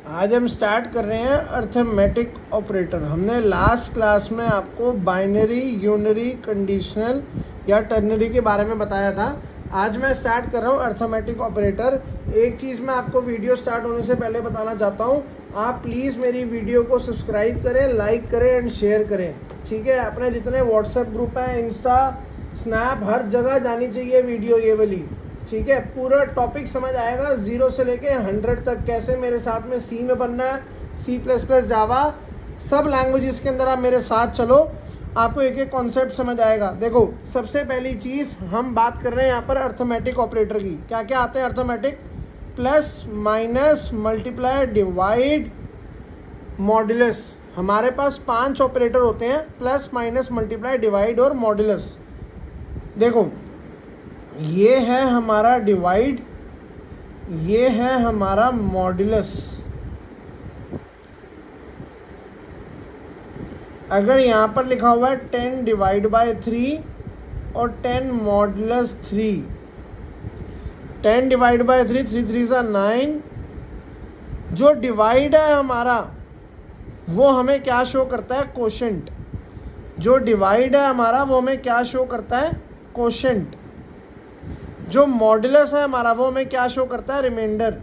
आज हम स्टार्ट कर रहे हैं अर्थमेटिक ऑपरेटर। हमने लास्ट क्लास में आपको बाइनरी, यूनरी, कंडीशनल या टर्नरी के बारे में बताया था। आज मैं स्टार्ट कर रहा हूँ अर्थमेटिक ऑपरेटर। एक चीज़ मैं आपको वीडियो स्टार्ट होने से पहले बताना चाहता हूँ, आप प्लीज़ मेरी वीडियो को सब्सक्राइब करें, लाइक करें एंड शेयर करें, ठीक है। अपने जितने व्हाट्सएप ग्रुप हैं, इंस्टा, स्नैप, हर जगह जानी चाहिए वीडियो ये वाली, ठीक है। पूरा टॉपिक समझ आएगा 0 से लेके 100 तक, कैसे मेरे साथ में सी में बनना है, C++, जावा, सब लैंग्वेजेस के अंदर आप मेरे साथ चलो, आपको एक एक कॉन्सेप्ट समझ आएगा। देखो, सबसे पहली चीज़ हम बात कर रहे हैं यहाँ पर अर्थमेटिक ऑपरेटर की। क्या क्या आते हैं arithmetic? Plus, minus, multiply, divide, modulus. हमारे पास 5 ऑपरेटर होते हैं, प्लस, माइनस, मल्टीप्लाई, डिवाइड और मॉड्यूलस। देखो, ये है हमारा डिवाइड, ये है हमारा मॉड्यूलस। अगर यहाँ पर लिखा हुआ है 10 डिवाइड बाय 3 और 10 मॉड्यूलस 3, 10 डिवाइड बाय 3, 3 3 सा 9। जो डिवाइड है हमारा वो हमें क्या शो करता है? कोशेंट। जो डिवाइड है हमारा वो हमें क्या शो करता है? कोशेंट। जो मॉड्यूलस है हमारा वो हमें क्या शो करता है? रिमाइंडर।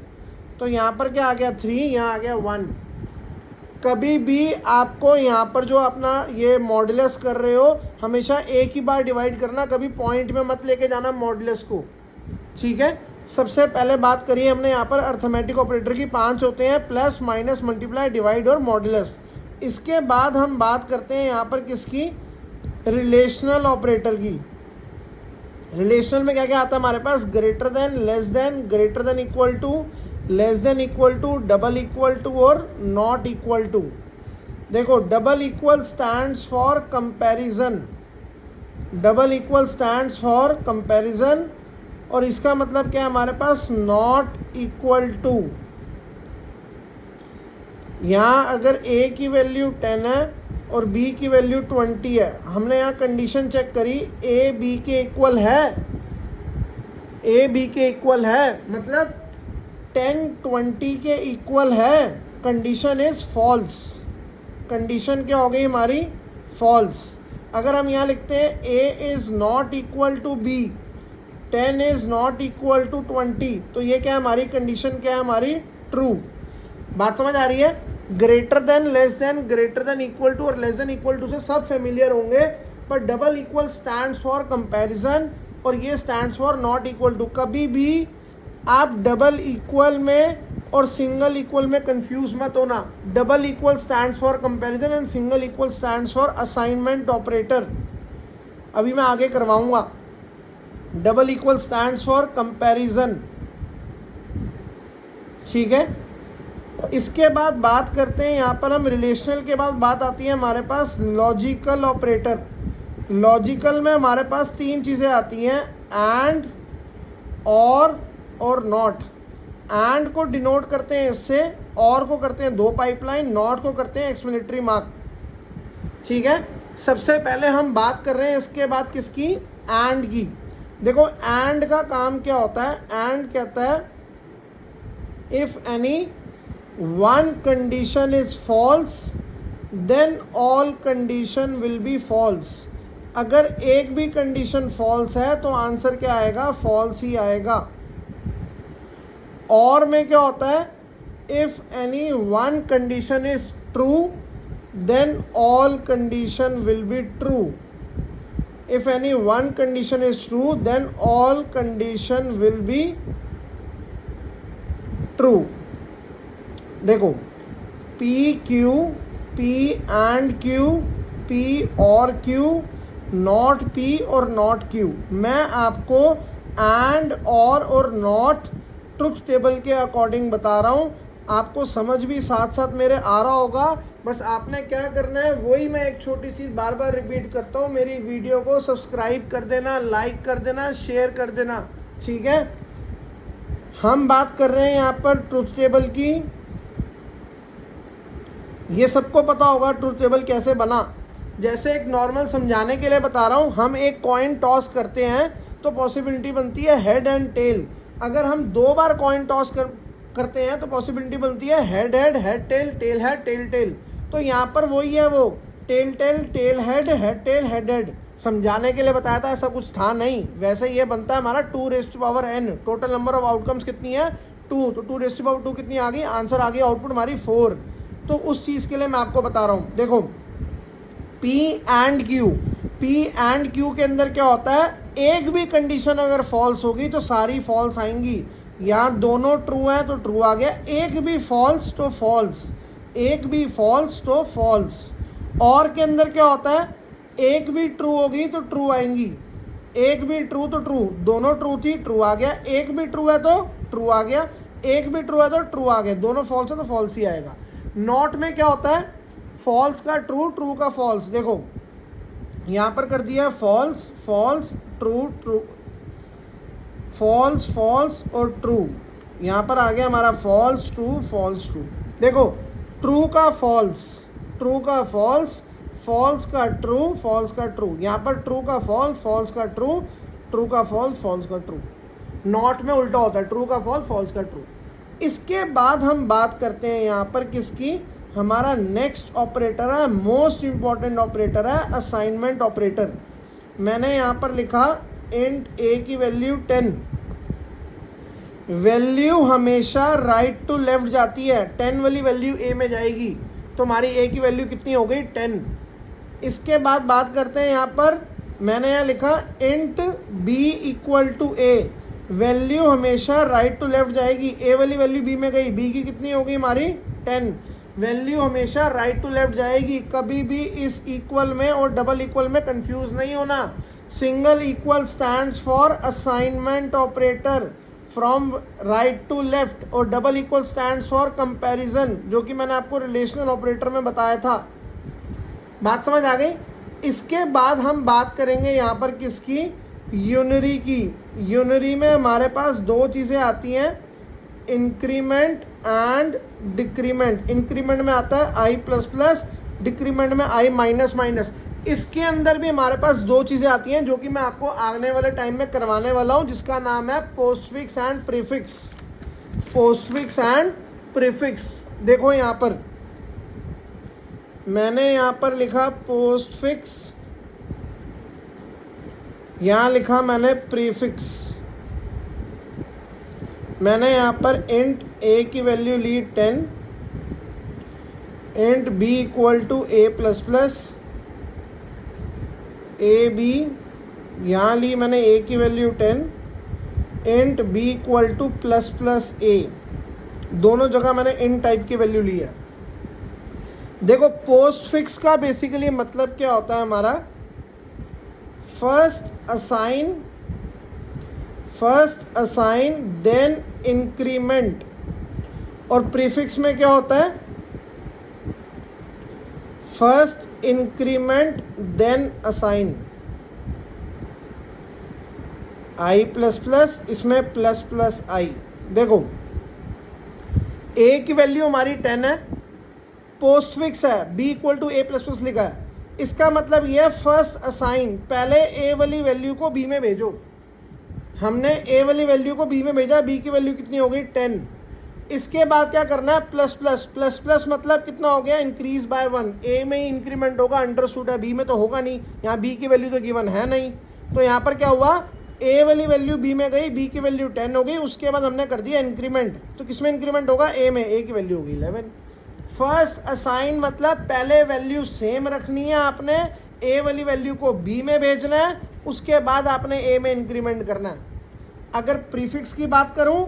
तो यहाँ पर क्या आ गया? 3, यहाँ आ गया 1। कभी भी आपको यहाँ पर जो अपना ये मॉड्यूलस कर रहे हो, हमेशा एक ही बार डिवाइड करना, कभी पॉइंट में मत लेके जाना मॉड्यूलस को, ठीक है। सबसे पहले बात करिए हमने यहाँ पर अर्थमेटिक ऑपरेटर की। 5 होते हैं, प्लस, माइनस, मल्टीप्लाई, डिवाइड और मॉड्यूलस। इसके बाद हम बात करते हैं यहाँ पर किसकी? रिलेशनल ऑपरेटर की। रिलेशनल में क्या क्या आता है हमारे पास? Greater than, less than, greater than equal to, less than equal to, double equal to और नॉट इक्वल टू। देखो, double equal stands for comparison, double equal stands for comparison. और इसका मतलब क्या है हमारे पास? Not equal to. यहाँ अगर a की वैल्यू 10 है और b की वैल्यू 20 है, हमने यहाँ कंडीशन चेक करी, a b के इक्वल है, a b के इक्वल है, मतलब 10 20 के इक्वल है। Condition is false. कंडीशन क्या हो गई हमारी? फॉल्स। अगर हम यहाँ लिखते हैं a is not equal to b, 10 is not equal to 20, तो ये क्या है हमारी कंडीशन? क्या है हमारी? ट्रू। बात समझ आ रही है? Greater than, less than, greater than equal to और लेस देन इक्वल टू से सब फेमिलियर होंगे, पर double equal stands for comparison और ये stands for not equal to. कभी भी आप डबल इक्वल में और सिंगल इक्वल में कंफ्यूज मत होना। Double equal stands for comparison and single equal stands for assignment operator. अभी मैं आगे करवाऊंगा। Double equal stands for comparison, ठीक है। इसके बाद बात करते हैं यहाँ पर हम रिलेशनल के बाद बात आती है हमारे पास लॉजिकल ऑपरेटर। लॉजिकल में हमारे पास 3 चीज़ें आती हैं, एंड, और नॉट। एंड को डिनोट करते हैं इससे, और को करते हैं 2 पाइपलाइन, नॉट को करते हैं एक्सक्लेमेटरी मार्क, ठीक है। सबसे पहले हम बात कर रहे हैं इसके बाद किसकी? एंड की। देखो, एंड का काम क्या होता है? एंड कहता है if any one condition is false then all condition will be false। अगर एक भी कंडीशन फॉल्स है तो आंसर क्या आएगा? फॉल्स ही आएगा। और में क्या होता है? If any one condition is true then all condition will be true. If any one condition is true then all condition will be true. देखो, P Q, P and Q, P और Q, not P और not Q. मैं आपको and, और not truth table के according बता रहा हूँ। आपको समझ भी साथ साथ मेरे आ रहा होगा। बस आपने क्या करना है, वही मैं एक छोटी सी बार बार रिपीट करता हूँ, मेरी वीडियो को सब्सक्राइब कर देना, लाइक कर देना, शेयर कर देना, ठीक है। हम बात कर रहे हैं यहाँ पर ट्रुथ टेबल की। ये सबको पता होगा ट्रूथ टेबल कैसे बना। जैसे एक नॉर्मल समझाने के लिए बता रहा हूँ, हम एक कॉइन टॉस करते हैं तो पॉसिबिलिटी बनती है हेड एंड टेल। अगर हम 2 बार कॉइन टॉस करते हैं तो पॉसिबिलिटी बनती है head head, head tail, tail head, tail tail. तो यहाँ पर वही है, वो tail tail, tail head, head tail, head head. समझाने के लिए बताया था, ऐसा कुछ था नहीं। वैसे ये बनता है हमारा 2n। Total number of outcomes कितनी है 2, तो 2 कितनी आ गई, आंसर आ गई आउटपुट हमारी 4। तो उस चीज़ के लिए मैं आपको बता रहा हूँ, देखो P एंड Q के अंदर क्या होता है, एक भी कंडीशन अगर फॉल्स होगी तो सारी फॉल्स आएंगी। यहाँ दोनों ट्रू है तो ट्रू आ गया, एक भी फॉल्स तो फॉल्स, एक भी फॉल्स तो फॉल्स। और के अंदर क्या होता है, एक भी ट्रू होगी तो ट्रू आएंगी, एक भी ट्रू तो ट्रू, दोनों ट्रू थी ट्रू आ गया, एक भी ट्रू है तो ट्रू आ गया, एक भी ट्रू है तो ट्रू आ गया, दोनों फॉल्स है तो फॉल्स ही आएगा। नॉट में क्या होता है, फॉल्स का ट्रू, ट्रू का फॉल्स। देखो यहाँ पर कर दिया false false true true, false false और ट्रू। यहाँ पर आ गया हमारा फॉल्स ट्रू फॉल्स ट्रू। देखो ट्रू का फॉल्स, ट्रू का फॉल्स, फॉल्स का ट्रू, फॉल्स का ट्रू। यहाँ पर ट्रू का फॉल्स, फॉल्स का ट्रू, ट्रू का फॉल्स, फॉल्स का ट्रू। नॉट में उल्टा होता है, ट्रू का फॉल्स, फॉल्स का ट्रू। इसके बाद हम बात करते हैं यहाँ पर किसकी, हमारा नेक्स्ट ऑपरेटर है, मोस्ट इंपॉर्टेंट ऑपरेटर है, असाइनमेंट ऑपरेटर। मैंने यहाँ पर लिखा इंट ए की वैल्यू 10। वैल्यू हमेशा राइट टू लेफ्ट जाती है, 10 वाली वैल्यू ए में जाएगी, तो हमारी ए की वैल्यू कितनी हो गई 10। इसके बाद बात करते हैं यहाँ पर, मैंने यहाँ लिखा int B equal to A. Value हमेशा राइट टू लेफ्ट जाएगी, ए वाली वैल्यू बी में गई, बी की कितनी हो गई हमारी 10। वैल्यू हमेशा राइट टू लेफ्ट जाएगी, कभी भी इस इक्वल में और डबल इक्वल में कंफ्यूज नहीं होना। Single equal stands for assignment operator from right to left, और double equal stands for comparison, जो कि मैंने आपको रिलेशनल ऑपरेटर में बताया था। बात समझ आ गई। इसके बाद हम बात करेंगे यहाँ पर किसकी, यूनरी की। यूनरी में हमारे पास दो चीज़ें आती हैं, इंक्रीमेंट एंड डिक्रीमेंट। इंक्रीमेंट में आता है आई प्लस प्लस, डिक्रीमेंट में आई माइनस माइनस। इसके अंदर भी हमारे पास दो चीज़ें आती हैं जो कि मैं आपको आने वाले टाइम में करवाने वाला हूं, जिसका नाम है postfix and prefix. Postfix and prefix. देखो यहाँ पर मैंने यहाँ पर लिखा पोस्टफिक्स, यहाँ लिखा मैंने प्रीफिक्स। मैंने यहाँ पर इंट ए की वैल्यू ली 10, int B equal to A plus plus a b, यहाँ ली मैंने ए की value 10, int B equal to plus plus a. दोनों जगह मैंने इन टाइप की वैल्यू ली है। देखो पोस्टफिक्स का बेसिकली मतलब क्या होता है हमारा, फर्स्ट असाइन देन इंक्रीमेंट। और प्रीफिक्स में क्या होता है, first increment then assign. I plus plus, इसमें प्लस प्लस आई। देखो ए की वैल्यू हमारी 10 है, पोस्टफिक्स है, B equal to A plus plus लिखा है। इसका मतलब ये फर्स्ट असाइन, पहले ए वाली वैल्यू को बी में भेजो। हमने ए वाली वैल्यू को बी में भेजा, बी की वैल्यू कितनी हो गई 10। इसके बाद क्या करना है, प्लस प्लस। प्लस प्लस मतलब कितना हो गया, इंक्रीज बाय 1। ए में ही इंक्रीमेंट होगा, अंडरस्टूड है, बी में तो होगा नहीं, यहाँ बी की वैल्यू तो गिवन है नहीं। तो यहाँ पर क्या हुआ, ए वाली वैल्यू बी में गई, बी की वैल्यू 10 हो गई, उसके बाद हमने कर दिया इंक्रीमेंट। तो किसमें इंक्रीमेंट होगा, ए में, ए की वैल्यू होगी 11। फर्स्ट असाइन मतलब पहले वैल्यू सेम रखनी है आपने, ए वाली वैल्यू को बी में भेजना है, उसके बाद आपने ए में इंक्रीमेंट करना है। अगर प्रीफिक्स की बात करूं,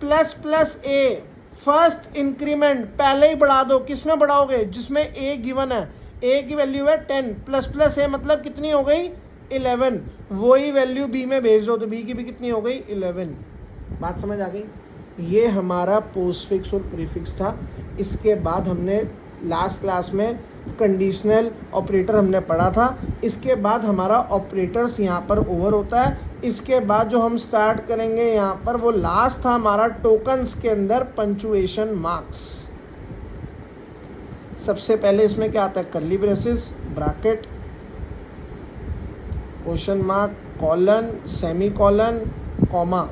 प्लस प्लस ए, फर्स्ट इंक्रीमेंट पहले ही बढ़ा दो। किसमें बढ़ाओगे, जिसमें ए गिवन है, ए की वैल्यू है 10, प्लस प्लस ए मतलब कितनी हो गई 11, वही वैल्यू बी में भेज दो, तो बी की भी कितनी हो गई 11। बात समझ आ गई। ये हमारा पोस्टफिक्स और प्रीफिक्स था। इसके बाद हमने लास्ट क्लास में कंडीशनल ऑपरेटर हमने पढ़ा था। इसके बाद हमारा ऑपरेटर्स यहाँ पर ओवर होता है। इसके बाद जो हम स्टार्ट करेंगे यहाँ पर, वो लास्ट था हमारा टोकन्स के अंदर पंचुएशन मार्क्स। सबसे पहले इसमें क्या आता है, curly braces, bracket, question mark, colon, semi colon, comma.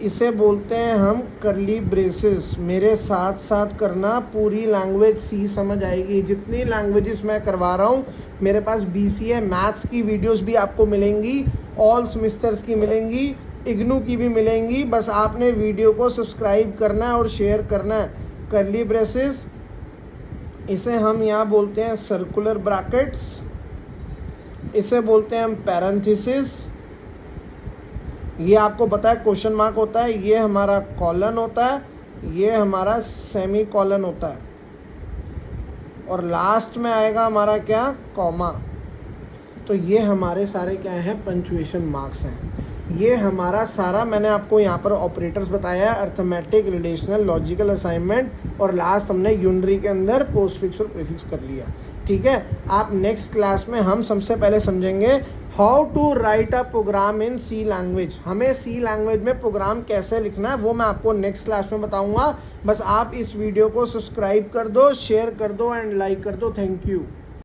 इसे बोलते हैं हम करली ब्रेसेस। मेरे साथ साथ करना, पूरी लैंग्वेज सी समझ आएगी। जितनी लैंग्वेजेस मैं करवा रहा हूँ, मेरे पास BCA मैथ्स की वीडियोस भी आपको मिलेंगी, ऑल सेमेस्टर्स की मिलेंगी, इग्नू की भी मिलेंगी। बस आपने वीडियो को सब्सक्राइब करना है और शेयर करना है। करली ब्रेसेस, इसे हम यहाँ बोलते हैं सर्कुलर ब्रैकेट्स, इसे बोलते हैं हम पैरेंथेसिस। ये आपको पता है क्वेश्चन मार्क होता है, ये हमारा कॉलन होता है, ये हमारा सेमी कॉलन होता है, और लास्ट में आएगा हमारा क्या, कॉमा। तो ये हमारे सारे क्या हैं, पंक्चुएशन मार्क्स हैं। ये हमारा सारा मैंने आपको यहाँ पर ऑपरेटर्स बताया है, अर्थमेटिक, रिलेशनल, लॉजिकल असाइनमेंट, और लास्ट हमने यूनरी के अंदर पोस्टफिक्स और प्रीफिक्स कर लिया। ठीक है, आप नेक्स्ट क्लास में हम सबसे पहले समझेंगे how to write a program in C language. हमें सी लैंग्वेज में प्रोग्राम कैसे लिखना है वो मैं आपको नेक्स्ट क्लास में बताऊंगा। बस आप इस वीडियो को सब्सक्राइब कर दो, शेयर कर दो एंड लाइक कर दो। Thank you.